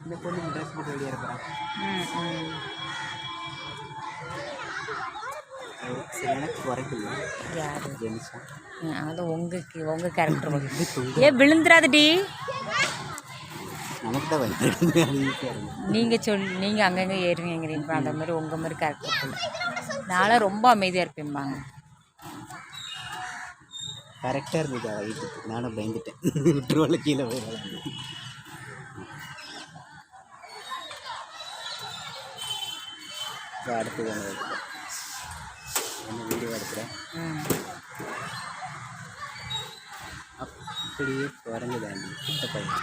இந்த பொண்ணு ட்ரெஸ் போட்டு வெளியே இருக்கிறான். எனக்கு குறைக்கல யாரு ஜெனிஷா. அது உங்கள் கேரக்டர் ஏன் விழுந்துடாதடி. நமக்கு தான் வந்து நீங்கள் அங்கங்கே ஏறுவீங்கிறீங்க அந்த மாதிரி உங்கள் மாதிரி கேரக்டர். நானும் ரொம்ப அமைதியாக இருப்பேன்பாங்க. கரெக்டாக இருந்தது வீட்டுக்கு. நானும் பயந்துட்டேன். விட்டுருவாள் கீழே போய் அடுத்தது என்ன வீடியோ எடுக்கிறேன். அப்படியே குறைஞ்சதாண்டி கிட்ட பையன்.